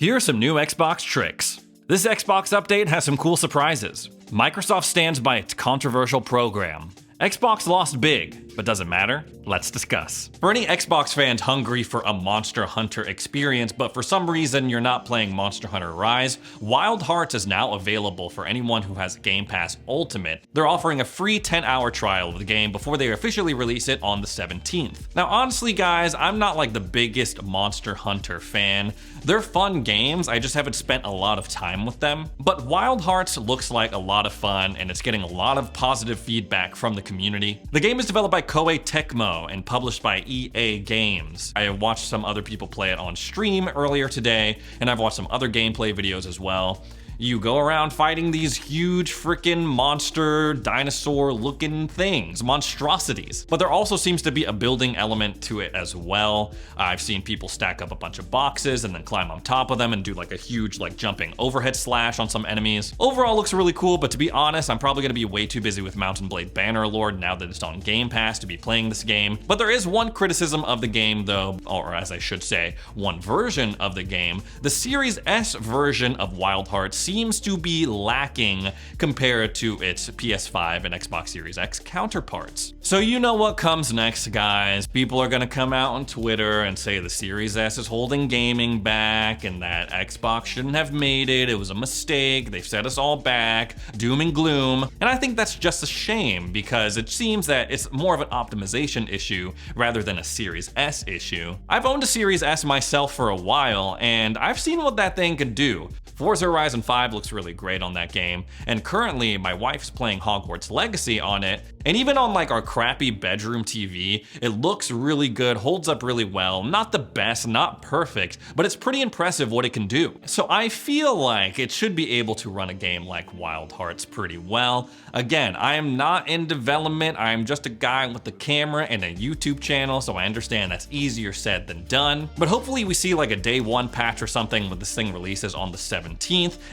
Here are some new Xbox tricks. This Xbox update has some cool surprises. Microsoft stands by its controversial program. Xbox lost big, but doesn't matter. Let's discuss. For any Xbox fans hungry for a Monster Hunter experience, but for some reason you're not playing Monster Hunter Rise, Wild Hearts is now available for anyone who has Game Pass Ultimate. They're offering a free 10-hour trial of the game before they officially release it on the 17th. Now honestly guys, I'm not like the biggest Monster Hunter fan. They're fun games, I just haven't spent a lot of time with them. But Wild Hearts looks like a lot of fun and it's getting a lot of positive feedback from the community. The game is developed by Koei Tecmo and published by EA Games. I watched some other people play it on stream earlier today, and I've watched some other gameplay videos as well. You go around fighting these huge freaking monster, dinosaur-looking things, monstrosities. But there also seems to be a building element to it as well. I've seen people stack up a bunch of boxes and then climb on top of them and do like a huge jumping overhead slash on some enemies. Overall looks really cool, but to be honest, I'm probably gonna be way too busy with Mount & Blade Bannerlord now that it's on Game Pass to be playing this game. But there is one criticism of the game though, or as I should say, one version of the game. The Series S version of Wild Hearts seems to be lacking compared to its PS5 and Xbox Series X counterparts. So you know what comes next, guys. People are gonna come out on Twitter and say the Series S is holding gaming back and that Xbox shouldn't have made it. It was a mistake. They've set us all back. Doom and gloom. And I think that's just a shame because it seems that it's more of an optimization issue rather than a Series S issue. I've owned a Series S myself for a while and I've seen what that thing can do. Forza Horizon 5 looks really great on that game, and currently my wife's playing Hogwarts Legacy on it, and even on our crappy bedroom TV, it looks really good, holds up really well, not the best, not perfect, but it's pretty impressive what it can do. So I feel like it should be able to run a game like Wild Hearts pretty well. Again, I am not in development, I am just a guy with a camera and a YouTube channel, so I understand that's easier said than done, but hopefully we see a day one patch or something when this thing releases on the 17th,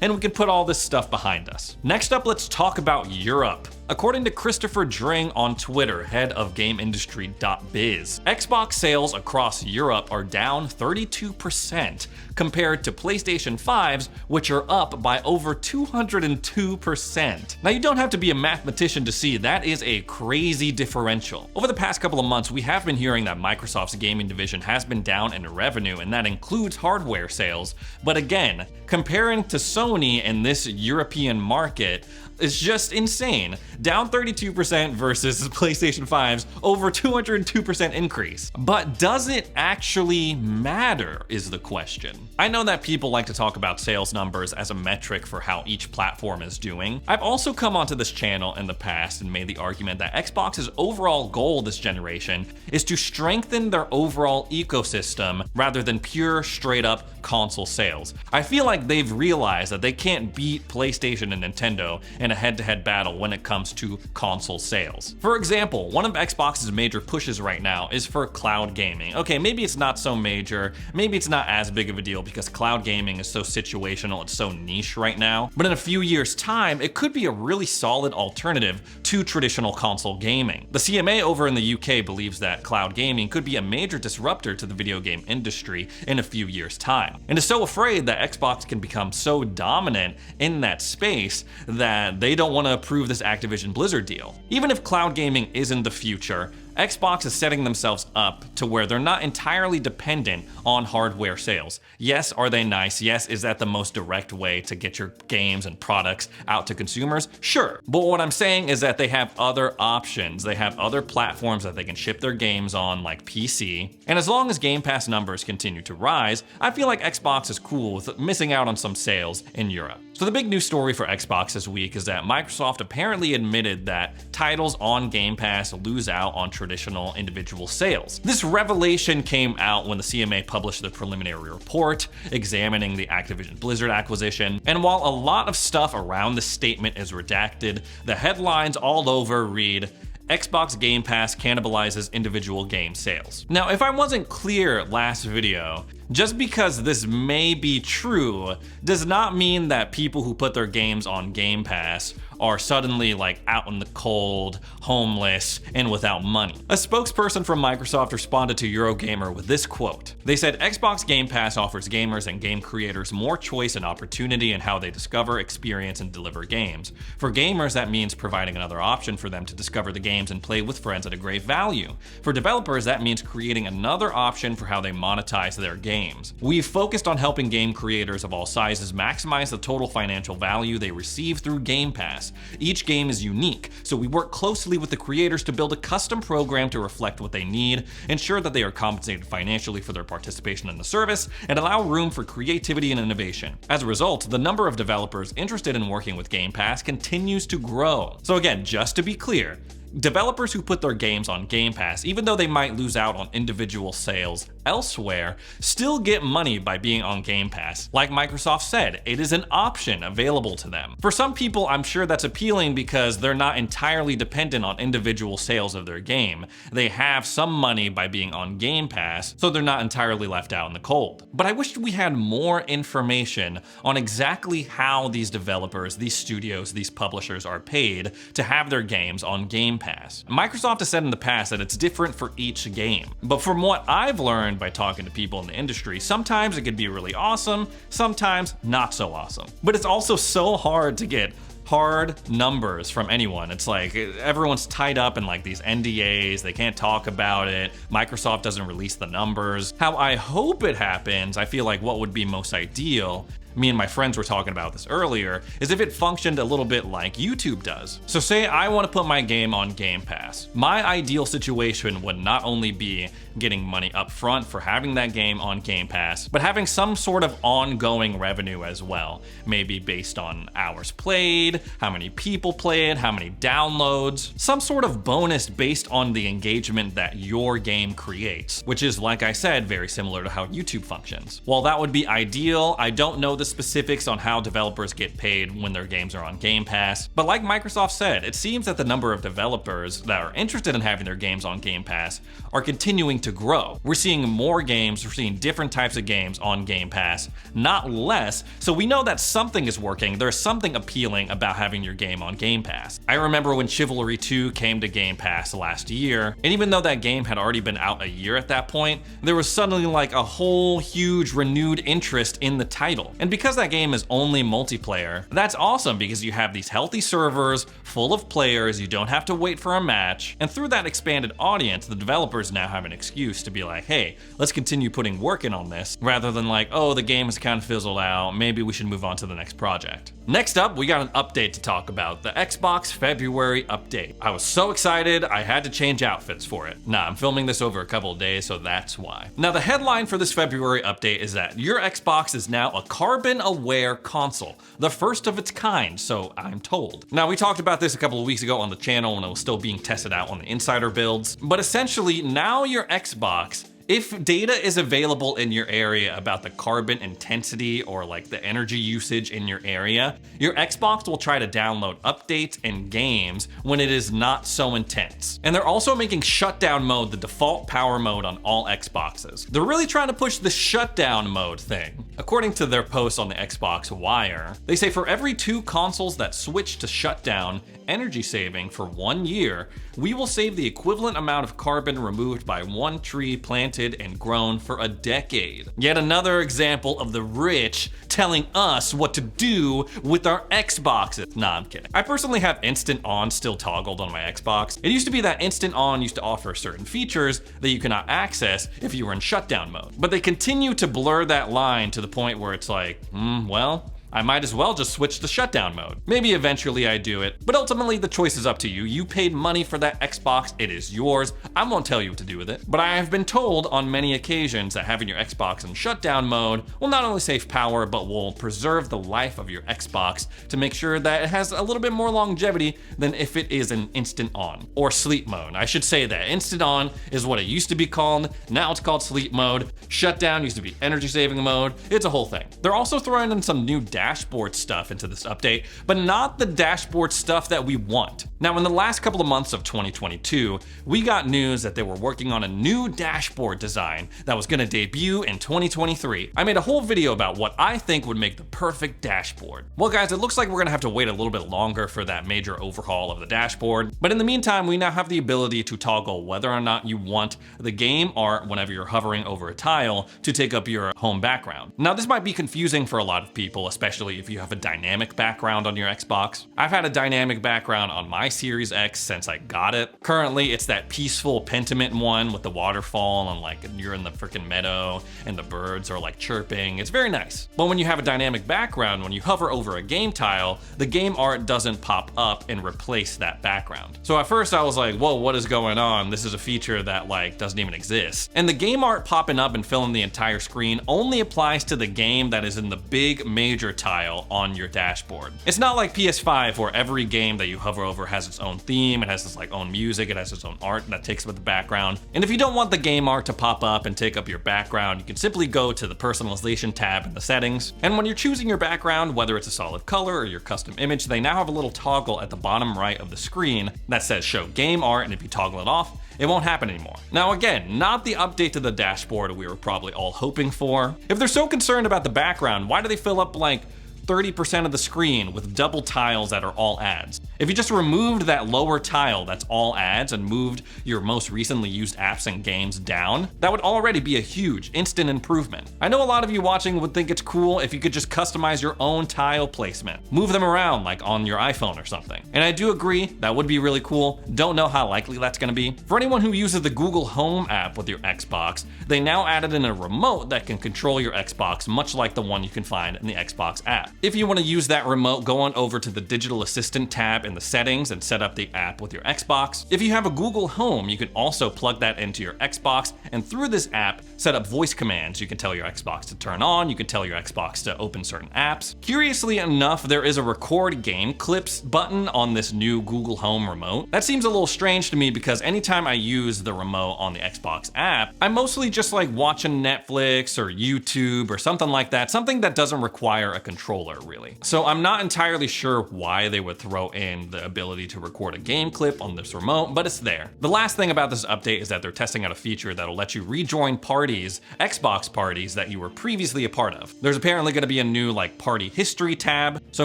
and we can put all this stuff behind us. Next up, let's talk about Europe. According to Christopher Dring on Twitter, head of GameIndustry.biz, Xbox sales across Europe are down 32% compared to PlayStation 5s, which are up by over 202%. Now you don't have to be a mathematician to see that is a crazy differential. Over the past couple of months, we have been hearing that Microsoft's gaming division has been down in revenue, and that includes hardware sales. But again, comparing to Sony in this European market, it's just insane. Down 32% versus PlayStation 5's over 202% increase. But does it actually matter is the question. I know that people like to talk about sales numbers as a metric for how each platform is doing. I've also come onto this channel in the past and made the argument that Xbox's overall goal this generation is to strengthen their overall ecosystem rather than pure straight up console sales. I feel like they've realized that they can't beat PlayStation and Nintendo in a head-to-head battle when it comes to console sales. For example, one of Xbox's major pushes right now is for cloud gaming. Okay, maybe it's not so major, maybe it's not as big of a deal because cloud gaming is so situational, it's so niche right now, but in a few years' time, it could be a really solid alternative to traditional console gaming. The CMA over in the UK believes that cloud gaming could be a major disruptor to the video game industry in a few years' time, and is so afraid that Xbox can become so dominant in that space that they don't want to approve this Activision Blizzard deal. Even if cloud gaming isn't the future, Xbox is setting themselves up to where they're not entirely dependent on hardware sales. Yes, are they nice? Yes, is that the most direct way to get your games and products out to consumers? Sure. But what I'm saying is that they have other options. They have other platforms that they can ship their games on, like PC. And as long as Game Pass numbers continue to rise, I feel like Xbox is cool with missing out on some sales in Europe. So the big news story for Xbox this week is that Microsoft apparently admitted that titles on Game Pass lose out on traditional individual sales. This revelation came out when the CMA published the preliminary report examining the Activision Blizzard acquisition, and while a lot of stuff around the statement is redacted, the headlines all over read, Xbox Game Pass cannibalizes individual game sales. Now, if I wasn't clear last video, Just because this may be true does not mean that people who put their games on Game Pass are suddenly like out in the cold, homeless, and without money. A spokesperson from Microsoft responded to Eurogamer with this quote. They said, Xbox Game Pass offers gamers and game creators more choice and opportunity in how they discover, experience, and deliver games. For gamers, that means providing another option for them to discover the games and play with friends at a great value. For developers, that means creating another option for how they monetize their games. We've focused on helping game creators of all sizes maximize the total financial value they receive through Game Pass. Each game is unique, so we work closely with the creators to build a custom program to reflect what they need, ensure that they are compensated financially for their participation in the service, and allow room for creativity and innovation. As a result, the number of developers interested in working with Game Pass continues to grow. So again, just to be clear, developers who put their games on Game Pass, even though they might lose out on individual sales elsewhere, still get money by being on Game Pass. Like Microsoft said, it is an option available to them. For some people, I'm sure that's appealing because they're not entirely dependent on individual sales of their game. They have some money by being on Game Pass, so they're not entirely left out in the cold. But I wish we had more information on exactly how these developers, these studios, these publishers are paid to have their games on Game Pass. Microsoft has said in the past that it's different for each game, but from what I've learned by talking to people in the industry, sometimes it could be really awesome, sometimes not so awesome. But it's also so hard to get hard numbers from anyone. It's like everyone's tied up in like these NDAs, they can't talk about it, Microsoft doesn't release the numbers. How I hope it happens, I feel like what would be most ideal, me and my friends were talking about this earlier, is if it functioned a little bit like YouTube does. So say I want to put my game on Game Pass. My ideal situation would not only be getting money up front for having that game on Game Pass, but having some sort of ongoing revenue as well. Maybe based on hours played, how many people play it, how many downloads, some sort of bonus based on the engagement that your game creates, which is, like I said, very similar to how YouTube functions. While that would be ideal, I don't know the specifics on how developers get paid when their games are on Game Pass, but like Microsoft said, it seems that the number of developers that are interested in having their games on Game Pass are continuing to grow. We're seeing more games, we're seeing different types of games on Game Pass, not less, so we know that something is working, there's something appealing about having your game on Game Pass. I remember when Chivalry 2 came to Game Pass last year, and even though that game had already been out a year at that point, there was suddenly like a whole huge renewed interest in the title. And because that game is only multiplayer, that's awesome because you have these healthy servers full of players, you don't have to wait for a match, and through that expanded audience, the developers now have an excuse to be like, hey, let's continue putting work in on this, rather than like, oh, the game has kind of fizzled out, maybe we should move on to the next project. Next up, we got an update to talk about, the Xbox February update. I was so excited, I had to change outfits for it. Nah, I'm filming this over a couple of days, so that's why. Now, the headline for this February update is that your Xbox is now a carbon-aware console, the first of its kind, so I'm told. Now, we talked about this a couple of weeks ago on the channel when it was still being tested out on the insider builds, but essentially, now your Xbox, if data is available in your area about the carbon intensity or like the energy usage in your area, your Xbox will try to download updates and games when it is not so intense. And they're also making shutdown mode the default power mode on all Xboxes. They're really trying to push the shutdown mode thing. According to their post on the Xbox Wire, they say for every 2 consoles that switch to shutdown energy saving for 1 year, we will save the equivalent amount of carbon removed by 1 tree planted and grown for a decade. Yet another example of the rich telling us what to do with our Xboxes. Nah, I'm kidding. I personally have Instant On still toggled on my Xbox. It used to be that Instant On used to offer certain features that you cannot access if you were in shutdown mode. But they continue to blur that line to the point where it's like, well, I might as well just switch to shutdown mode. Maybe eventually I do it, but ultimately the choice is up to you. You paid money for that Xbox, it is yours. I won't tell you what to do with it. But I have been told on many occasions that having your Xbox in shutdown mode will not only save power, but will preserve the life of your Xbox to make sure that it has a little bit more longevity than if it is an instant on, or sleep mode. I should say that instant on is what it used to be called, now it's called sleep mode. Shutdown used to be energy saving mode, it's a whole thing. They're also throwing in some new dashboard stuff into this update, but not the dashboard stuff that we want. Now, in the last couple of months of 2022, we got news that they were working on a new dashboard design that was going to debut in 2023. I made a whole video about what I think would make the perfect dashboard. Well guys, it looks like we're going to have to wait a little bit longer for that major overhaul of the dashboard, but in the meantime, we now have the ability to toggle whether or not you want the game art whenever you're hovering over a tile to take up your home background. Now, this might be confusing for a lot of people, especially if you have a dynamic background on your Xbox. I've had a dynamic background on my Series X since I got it. Currently, it's that peaceful Pentiment one with the waterfall and like you're in the freaking meadow and the birds are like chirping. It's very nice. But when you have a dynamic background, when you hover over a game tile, the game art doesn't pop up and replace that background. So at first I was like, whoa, what is going on? This is a feature that like doesn't even exist. And the game art popping up and filling the entire screen only applies to the game that is in the big major tile on your dashboard. It's not like PS5 where every game that you hover over has its own theme, it has its like own music, it has its own art that takes up the background. And if you don't want the game art to pop up and take up your background, you can simply go to the personalization tab in the settings. And when you're choosing your background, whether it's a solid color or your custom image, they now have a little toggle at the bottom right of the screen that says show game art, and if you toggle it off, it won't happen anymore. Now again, not the update to the dashboard we were probably all hoping for. If they're so concerned about the background, why do they fill up like 30% of the screen with double tiles that are all ads? If you just removed that lower tile that's all ads and moved your most recently used apps and games down, that would already be a huge instant improvement. I know a lot of you watching would think it's cool if you could just customize your own tile placement, move them around like on your iPhone or something. And I do agree, that would be really cool. Don't know how likely that's gonna be. For anyone who uses the Google Home app with your Xbox, they now added in a remote that can control your Xbox, much like the one you can find in the Xbox app. If you want to use that remote, go on over to the Digital Assistant tab in the settings and set up the app with your Xbox. If you have a Google Home, you can also plug that into your Xbox, and through this app, set up voice commands. You can tell your Xbox to turn on, you can tell your Xbox to open certain apps. Curiously enough, there is a record game clips button on this new Google Home remote. That seems a little strange to me because anytime I use the remote on the Xbox app, I'm mostly just like watching Netflix or YouTube or something like that, something that doesn't require a controller really. So I'm not entirely sure why they would throw in the ability to record a game clip on this remote, but it's there. The last thing about this update is that they're testing out a feature that'll let you rejoin parties, Xbox parties that you were previously a part of. There's apparently gonna be a new like party history tab. So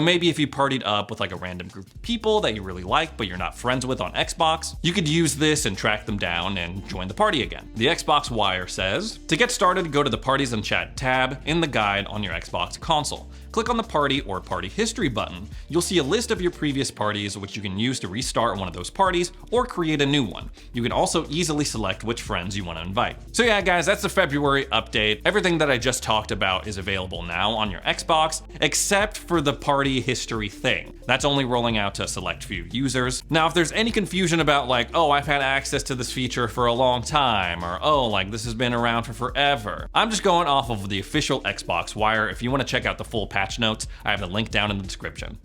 maybe if you partied up with like a random group of people that you really like, but you're not friends with on Xbox, you could use this and track them down and join the party again. The Xbox Wire says, to get started, go to the Parties and Chat tab in the guide on your Xbox console. Click on the party or party history button. You'll see a list of your previous parties, which you can use to restart one of those parties or create a new one. You can also easily select which friends you want to invite. So yeah, guys, that's the February update. Everything that I just talked about is available now on your Xbox, except for the party history thing. That's only rolling out to a select few users. Now, if there's any confusion about like, oh, I've had access to this feature for a long time, or oh, like this has been around for forever, I'm just going off of the official Xbox Wire. If you want to check out the full patch notes, I have the link down in the description.